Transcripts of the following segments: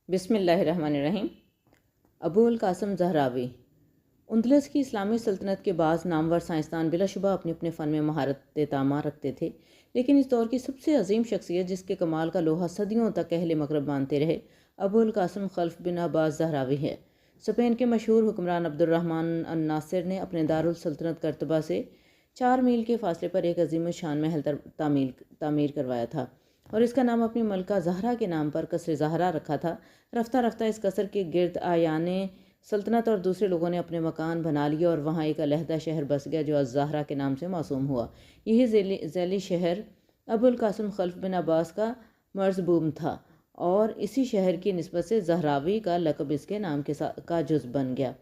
بسم اللہ الرحمن الرحیم۔ ابو القاسم زہراوی اندلس کی اسلامی سلطنت کے بعض نامور سائنسدان بلا شبہ اپنے اپنے فن میں مہارت تامہ رکھتے تھے، لیکن اس دور کی سب سے عظیم شخصیت جس کے کمال کا لوہا صدیوں تک اہل مغرب مانتے رہے، ابو القاسم خلف بن عباس زہراوی ہے۔ اسپین کے مشہور حکمران عبد الرحمن الناصر نے اپنے دارالسلطنت قرطبہ سے 4 میل کے فاصلے پر ایک عظیم الشان محل تعمیر کروایا تھا اور اس کا نام اپنی ملکہ زہرا کے نام پر قصر زہرا رکھا تھا۔ رفتہ رفتہ اس قصر کے گرد آیان سلطنت اور دوسرے لوگوں نے اپنے مکان بنا لیے اور وہاں ایک علیحدہ شہر بس گیا جو الزہرا کے نام سے موسوم ہوا۔ یہی ذیلی شہر ابو القاسم خلف بن عباس کا مرزبوم تھا اور اسی شہر کی نسبت سے زہراوی کا لقب اس کے نام کا جز بن گیا۔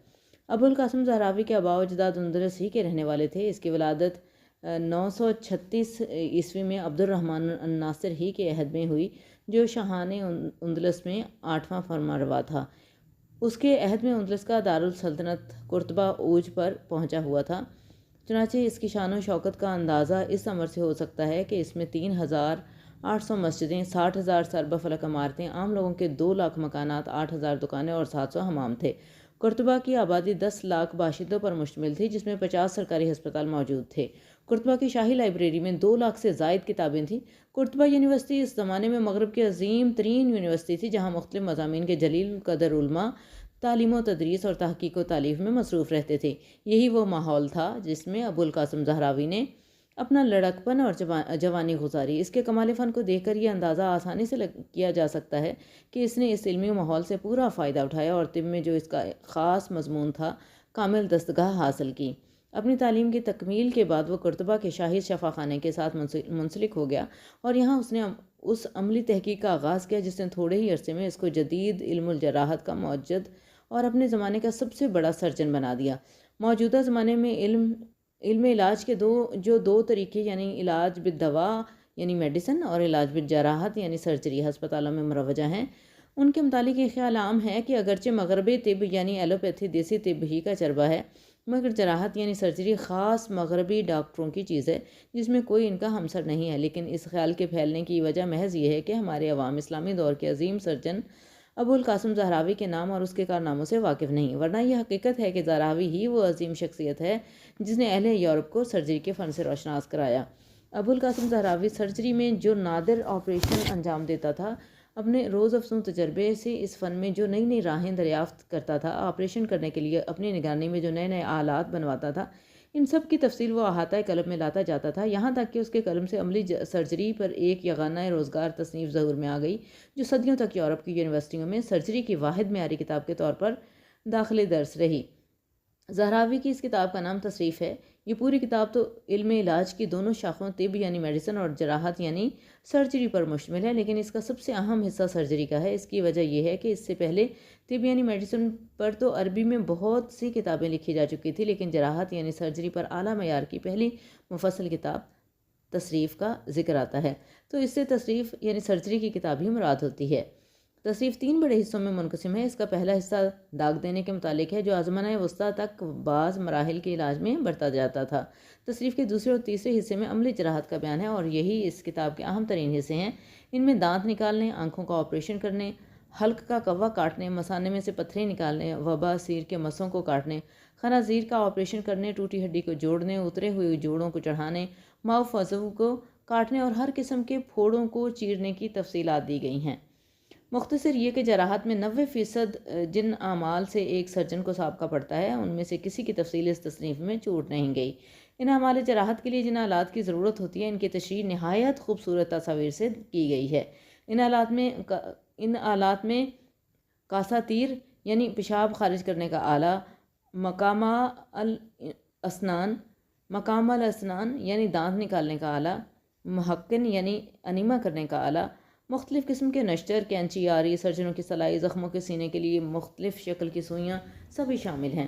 ابو القاسم زہراوی کے آباء و اجداد اندلس ہی کے رہنے والے تھے۔ اس کی ولادت 936 عیسوی میں عبد الرحمن الناصر ہی کے عہد میں ہوئی، جو شاہان اندلس میں 8واں فرمانروا تھا۔ اس کے عہد میں اندلس کا دارالسلطنت قرطبہ عروج پر پہنچا ہوا تھا۔ چنانچہ اس کی شان و شوکت کا اندازہ اس امر سے ہو سکتا ہے کہ اس میں 3800 مسجدیں، 60,000 سربہ فلک عمارتیں، عام لوگوں کے 2 لاکھ مکانات، 8000 دکانیں اور 700 حمام تھے۔ قرطبہ کی آبادی 10 لاکھ باشندوں پر مشتمل تھی، جس میں 50 سرکاری ہسپتال موجود تھے۔ قرطبہ کی شاہی لائبریری میں 2 لاکھ سے زائد کتابیں تھیں۔ قرطبہ یونیورسٹی اس زمانے میں مغرب کی عظیم ترین یونیورسٹی تھی، جہاں مختلف مضامین کے جلیل القدر علماء تعلیم و تدریس اور تحقیق و تالیف میں مصروف رہتے تھے۔ یہی وہ ماحول تھا جس میں ابو القاسم زہراوی نے اپنا لڑکپن اور جوانی گزاری۔ اس کے کمال فن کو دیکھ کر یہ اندازہ آسانی سے کیا جا سکتا ہے کہ اس نے اس علمی ماحول سے پورا فائدہ اٹھایا اور طب میں جو اس کا خاص مضمون تھا، کامل دستگاہ حاصل کی۔ اپنی تعلیم کی تکمیل کے بعد وہ قرطبہ کے شاہی شفاخانے کے ساتھ منسلک ہو گیا اور یہاں اس نے اس عملی تحقیق کا آغاز کیا جس نے تھوڑے ہی عرصے میں اس کو جدید علم الجراحت کا موجد اور اپنے زمانے کا سب سے بڑا سرجن بنا دیا۔ موجودہ زمانے میں علم علاج کے دو طریقے یعنی علاج بالدوا یعنی میڈیسن اور علاج بالجراحت یعنی سرجری ہسپتالوں میں مروجہ ہیں، ان کے متعلق یہ خیال عام ہے کہ اگرچہ مغربی طب یعنی ایلوپیتھی دیسی طب ہی کا چربہ ہے، مگر جراحت یعنی سرجری خاص مغربی ڈاکٹروں کی چیز ہے جس میں کوئی ان کا ہمسر نہیں ہے۔ لیکن اس خیال کے پھیلنے کی وجہ محض یہ ہے کہ ہمارے عوام اسلامی دور کے عظیم سرجن ابو القاسم زہراوی کے نام اور اس کے کارناموں سے واقف نہیں، ورنہ یہ حقیقت ہے کہ زہراوی ہی وہ عظیم شخصیت ہے جس نے اہل یورپ کو سرجری کے فن سے روشناس کرایا۔ ابو القاسم زہراوی سرجری میں جو نادر آپریشن انجام دیتا تھا، اپنے روز افزوں تجربے سے اس فن میں جو نئی راہیں دریافت کرتا تھا، آپریشن کرنے کے لیے اپنی نگرانی میں جو نئے آلات بنواتا تھا، ان سب کی تفصیل وہ احاطہ قلم میں لاتا جاتا تھا، یہاں تک کہ اس کے قلم سے عملی سرجری پر ایک یگانہ روزگار تصنیف ظہور میں آ گئی، جو صدیوں تک یورپ کی یونیورسٹیوں میں سرجری کی واحد معیاری کتاب کے طور پر داخل درس رہی۔ زہراوی کی اس کتاب کا نام تصریف ہے۔ یہ پوری کتاب تو علم علاج کی دونوں شاخوں طب یعنی میڈیسن اور جراحت یعنی سرجری پر مشتمل ہے، لیکن اس کا سب سے اہم حصہ سرجری کا ہے۔ اس کی وجہ یہ ہے کہ اس سے پہلے طب یعنی میڈیسن پر تو عربی میں بہت سی کتابیں لکھی جا چکی تھی، لیکن جراحت یعنی سرجری پر اعلیٰ معیار کی پہلی مفصل کتاب تصریف کا ذکر آتا ہے، تو اس سے تصریف یعنی سرجری کی کتاب ہی مراد ہوتی ہے۔ تصریف 3 بڑے حصوں میں منقسم ہے۔ اس کا پہلا حصہ داغ دینے کے متعلق ہے، جو آزمانہ وسطیٰ تک بعض مراحل کے علاج میں برتا جاتا تھا۔ تصریف کے دوسرے اور تیسرے حصے میں عملی جراحت کا بیان ہے اور یہی اس کتاب کے اہم ترین حصے ہیں۔ ان میں دانت نکالنے، آنکھوں کا آپریشن کرنے، حلق کا کوا کاٹنے، مثانے میں سے پتھریں نکالنے، وبا سیر کے مسوں کو کاٹنے، خنازیر کا آپریشن کرنے، ٹوٹی ہڈی کو جوڑنے، اترے ہوئے جوڑوں کو چڑھانے، معاف عضو کو کاٹنے اور ہر قسم کے پھوڑوں کو چیرنے کی تفصیلات دی گئی ہیں۔ مختصر یہ کہ جراحت میں 90% جن اعمال سے ایک سرجن کو سابقہ پڑتا ہے، ان میں سے کسی کی تفصیل اس تصنیف میں چھوٹ نہیں گئی۔ ان اعمال جراحت کے لیے جن آلات کی ضرورت ہوتی ہے، ان کی تشریح نہایت خوبصورت تصاویر سے کی گئی ہے۔ ان آلات میں کاساتیر یعنی پیشاب خارج کرنے کا آلہ، مقام الاسنان یعنی دانت نکالنے کا آلہ، محقن یعنی انیما کرنے کا آلہ، مختلف قسم کے نشتر، کینچی، آری، سرجنوں کی سلائی، زخموں کے سینے کے لیے مختلف شکل کی سوئیاں سبھی شامل ہیں۔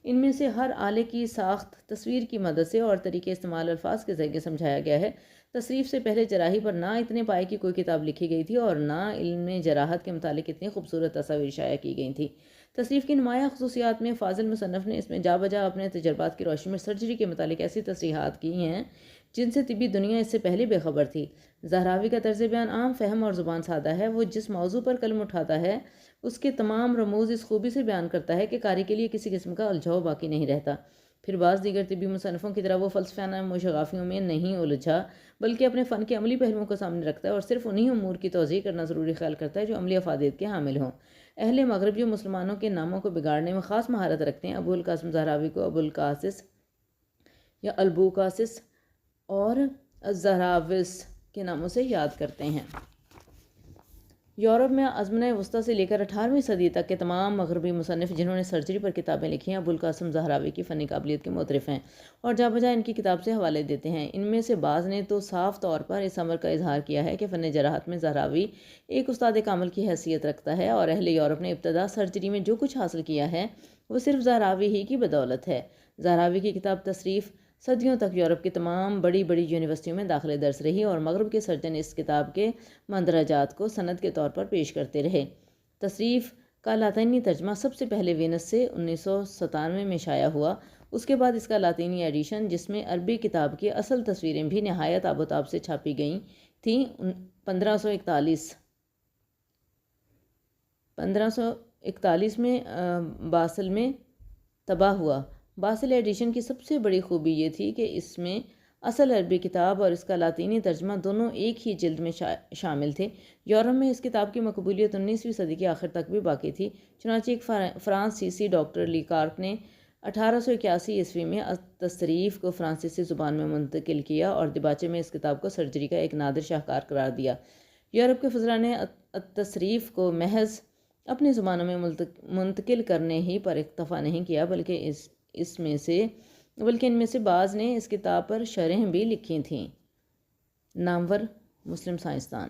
ان میں سے ہر آلے کی ساخت تصویر کی مدد سے اور طریقے استعمال الفاظ کے ذریعے سمجھایا گیا ہے تصریف سے پہلے جراحی پر نہ اتنے پائے کی کوئی کتاب لکھی گئی تھی اور نہ علم جراحت کے متعلق اتنی خوبصورت تصاویر شائع کی گئی تھیں۔ تصریف کی نمایاں خصوصیات میں فاضل مصنف نے اس میں جا بجا اپنے تجربات کی روشنی میں سرجری کے متعلق ایسی تصریحات کی ہیں جن سے طبی دنیا اس سے پہلے بے خبر تھی۔ زہراوی کا طرز بیان عام فہم اور زبان سادہ ہے۔ وہ جس موضوع پر قلم اٹھاتا ہے اس کے تمام رموز اس خوبی سے بیان کرتا ہے کہ قاری کے لیے کسی قسم کا الجھاؤ باقی نہیں رہتا۔ پھر بعض دیگر طبی مصنفوں کی طرح وہ فلسفیانہ موشگافیوں میں نہیں الجھا، بلکہ اپنے فن کے عملی پہلوؤں کو سامنے رکھتا ہے اور صرف انہی امور کی توضیح کرنا ضروری خیال کرتا ہے جو عملی افادیت کے حامل ہوں۔ اہل مغرب جو مسلمانوں کے ناموں کو بگاڑنے میں خاص مہارت رکھتے ہیں، ابو القاسم زہراوی کو ابو القاسس یا البوقاسس اور الزہراوس کے ناموں سے یاد کرتے ہیں۔ یورپ میں ازمنہ وسطیٰ سے لے کر 18ویں صدی تک کے تمام مغربی مصنف جنہوں نے سرجری پر کتابیں لکھی ہیں، ابو القاسم زہراوی کی فنی قابلیت کے معترف ہیں اور جا بجا ان کی کتاب سے حوالے دیتے ہیں۔ ان میں سے بعض نے تو صاف طور پر اس امر کا اظہار کیا ہے کہ فن جراحت میں زہراوی ایک استاد کامل کی حیثیت رکھتا ہے اور اہل یورپ نے ابتدا سرجری میں جو کچھ حاصل کیا ہے وہ صرف زہراوی ہی کی بدولت ہے۔ زہراوی کی کتاب تصریف صدیوں تک یورپ کی تمام بڑی بڑی یونیورسٹیوں میں داخل درس رہی اور مغرب کے سرجن اس کتاب کے مندرجات کو سند کے طور پر پیش کرتے رہے۔ تصریف کا لاطینی ترجمہ سب سے پہلے وینس سے 1997 میں شائع ہوا۔ اس کے بعد اس کا لاطینی ایڈیشن، جس میں عربی کتاب کی اصل تصویریں بھی نہایت آب و تاب سے چھاپی گئی تھیں، 1541 میں باسل میں طبع ہوا۔ باسل ایڈیشن کی سب سے بڑی خوبی یہ تھی کہ اس میں اصل عربی کتاب اور اس کا لاطینی ترجمہ دونوں ایک ہی جلد میں شامل تھے۔ یورپ میں اس کتاب کی مقبولیت 19ویں صدی کے آخر تک بھی باقی تھی، چنانچہ ایک فرانسیسی ڈاکٹر لی کارک نے 1881 میں تصریف کو فرانسیسی زبان میں منتقل کیا اور دباچے میں اس کتاب کو سرجری کا ایک نادر شاہکار قرار دیا۔ یورپ کے فضلاء نے تصریف کو محض اپنی زبانوں میں منتقل کرنے ہی پر اکتفا نہیں کیا، بلکہ ان میں سے بعض نے اس کتاب پر شرحیں بھی لکھی تھیں۔ نامور مسلم سائنسدان